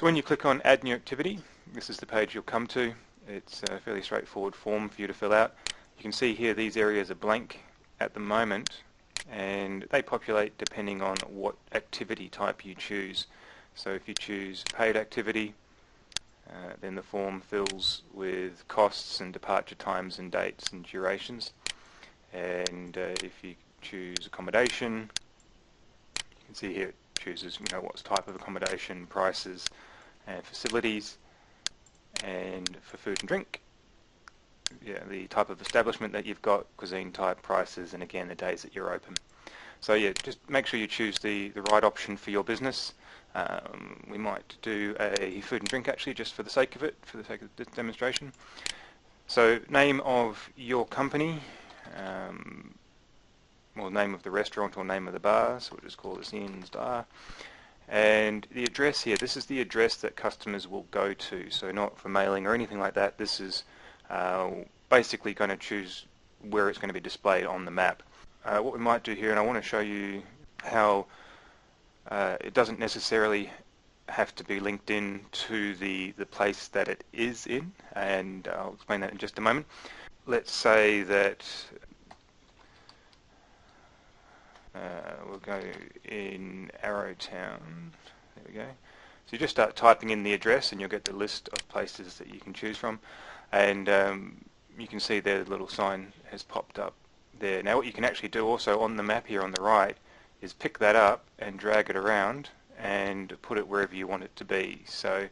So when you click on Add New Activity, this is the page you'll come to. It's a fairly straightforward form for you to fill out. You can see here these areas are blank at the moment, and they populate depending on what activity type you choose. So if you choose paid activity, then the form fills with costs and departure times and dates and durations. And if you choose accommodation, you can see here it chooses what type of accommodation, prices and facilities. And for food and drink, the type of establishment that you've got, cuisine type, prices, and again the days that you're open. So just make sure you choose the right option for your business. We might do a food and drink actually just for the sake of it, for the sake of this demonstration. So name of your company, or name of the restaurant or name of the bar, so we'll just call this Ian's Bar. And the address here, this is the address that customers will go to, so not for mailing or anything like that. This is basically going to choose where it's going to be displayed on the map. What we might do here, and I want to show you how it doesn't necessarily have to be linked in to the place that it is in, and I'll explain that in just a moment. Let's say that we'll go in Arrowtown. There we go. So you just start typing in the address and you'll get the list of places that you can choose from, and you can see there the little sign has popped up there. Now what you can actually do also on the map here on the right is pick that up and drag it around and put it wherever you want it to be. So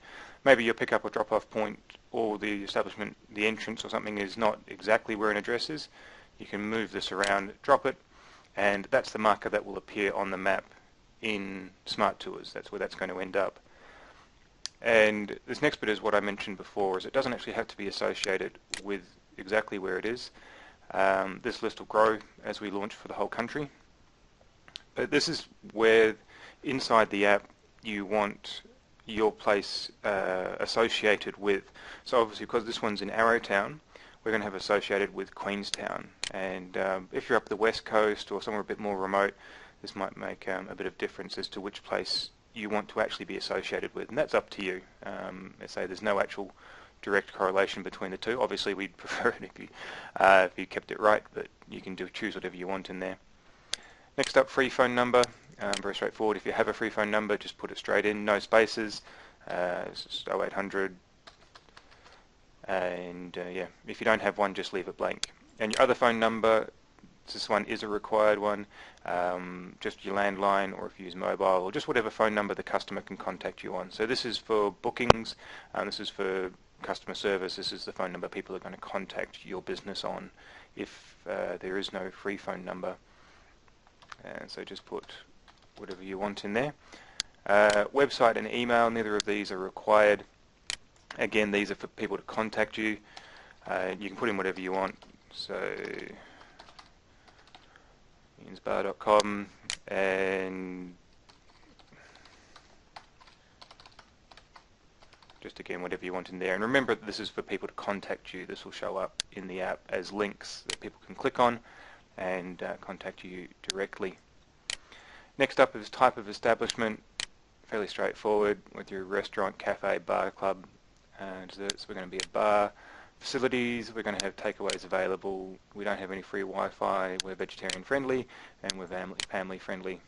maybe your pick up or drop off point or the establishment, the entrance or something is not exactly where an address is. You can move this around, drop it, and that's the marker that will appear on the map in Smart Tours. That's where that's going to end up. And this next bit is what I mentioned before, is it doesn't actually have to be associated with exactly where it is. This list will grow as we launch for the whole country. But this is where inside the app you want your place associated with. So obviously because this one's in Arrowtown, we're going to have associated with Queenstown. And if you're up the west coast or somewhere a bit more remote, this might make a bit of difference as to which place you want to actually be associated with, and that's up to you. Let's say there's no actual direct correlation between the two. Obviously we'd prefer it if you kept it right, but you can choose whatever you want in there. Next up, free phone number. Very straightforward. If you have a free phone number, just put it straight in, no spaces. It's just 0800. And if you don't have one, just leave it blank. And your other phone number, this one is a required one, just your landline, or if you use mobile, or just whatever phone number the customer can contact you on. So this is for bookings, this is for customer service, this is the phone number people are going to contact your business on if there is no free phone number. And so just put whatever you want in there. Website and email, neither of these are required. Again, these are for people to contact you. You can put in whatever you want. So iansbar.com, and just again whatever you want in there. And remember that this is for people to contact you. This will show up in the app as links that people can click on and contact you directly. Next up is type of establishment. Fairly straightforward with your restaurant, cafe, bar, club, desserts. We're going to be a bar. Facilities, we're going to have takeaways available. We don't have any free Wi-Fi. We're vegetarian friendly and we're family friendly.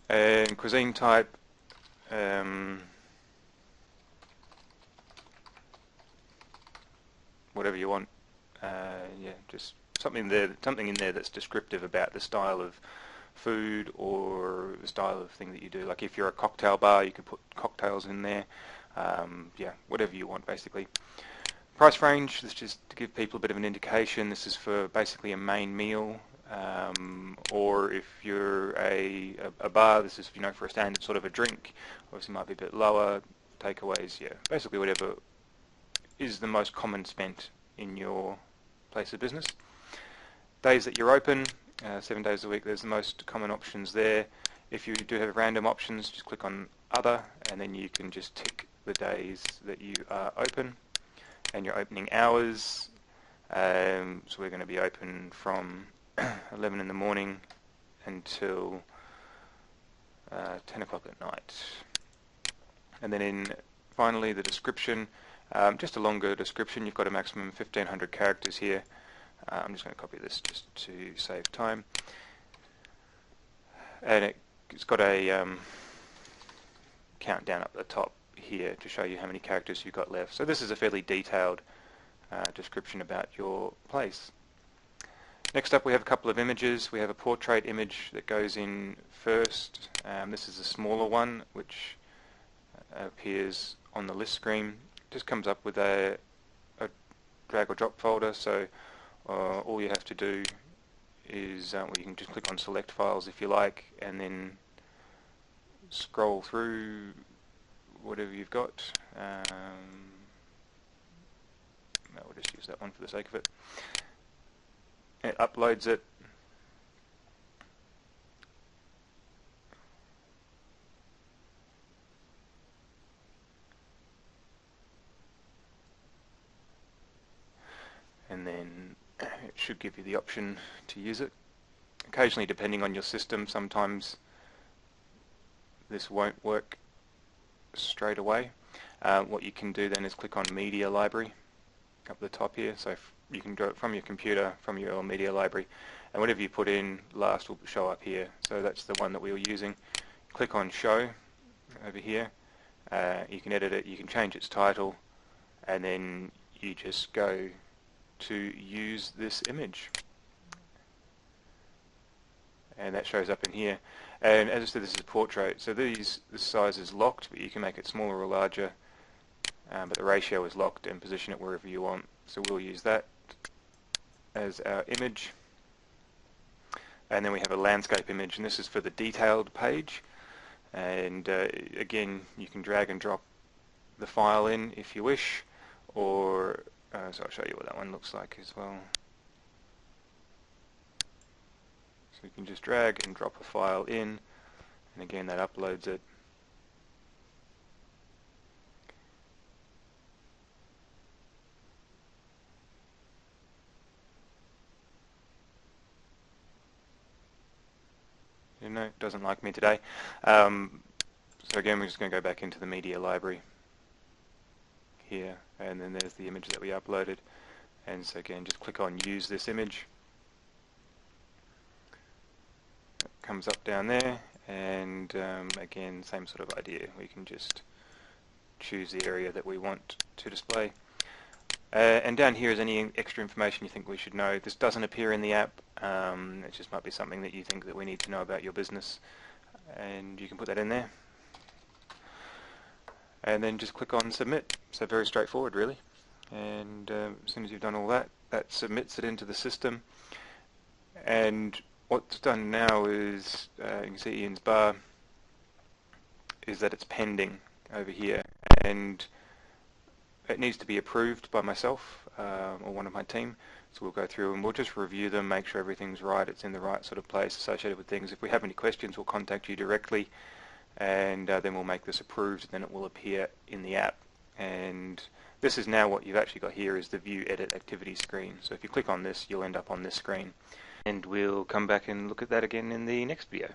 And cuisine type, whatever you want. Just something in there that's descriptive about the style of food or the style of thing that you do. Like if you're a cocktail bar, you could put cocktails in there. Whatever you want, basically. Price range, this is just to give people a bit of an indication. This is for basically a main meal, or if you're a bar, this is for a standard sort of a drink. Obviously, might be a bit lower. Takeaways, basically whatever is the most common spent in your place of business. Days that you're open, 7 days a week. There's the most common options there. If you do have random options, just click on Other, and then you can just tick the days that you are open. And your opening hours, so we're going to be open from 11 in the morning until 10 o'clock at night. And then finally the description, just a longer description. You've got a maximum of 1500 characters here. I'm just going to copy this just to save time. And it's got a countdown up the top here to show you how many characters you've got left. So this is a fairly detailed description about your place. Next up we have a couple of images. We have a portrait image that goes in first. This is a smaller one which appears on the list screen. Just comes up with a drag or drop folder, so all you have to do is well, you can just click on select files if you like, and then scroll through whatever you've got. We'll just use that one for the sake of it. It uploads it. And then it should give you the option to use it. Occasionally, depending on your system, sometimes this won't work straight away. What you can do then is click on Media Library up the top here. So you can do it from your computer, from your Media Library, and whatever you put in last will show up here. So that's the one that we were using. Click on Show over here. You can edit it, you can change its title, and then you just go to use this image. And that shows up in here. And as I said, this is a portrait, so this size is locked, but you can make it smaller or larger, but the ratio is locked, and position it wherever you want. So we'll use that as our image. And then we have a landscape image, and this is for the detailed page. And again, you can drag and drop the file in if you wish, or so I'll show you what that one looks like as well. So you can just drag and drop a file in, and again that uploads it. You know, it doesn't like me today. So again, we're just going to go back into the media library here, and then there's the image that we uploaded. And so again, just click on Use This Image. It comes up down there, and again, same sort of idea. We can just choose the area that we want to display. And down here is any extra information you think we should know. This doesn't appear in the app. It just might be something that you think that we need to know about your business, and you can put that in there. And then just click on Submit. So very straightforward, really. And as soon as you've done all that, that submits it into the system. And what's done now is, you can see Ian's bar, is that it's pending over here. And it needs to be approved by myself or one of my team. So we'll go through and we'll just review them, make sure everything's right, it's in the right sort of place associated with things. If we have any questions, we'll contact you directly, and then we'll make this approved, and then it will appear in the app. And this is now what you've actually got here is the View Edit Activity screen. So if you click on this, you'll end up on this screen. And we'll come back and look at that again in the next video.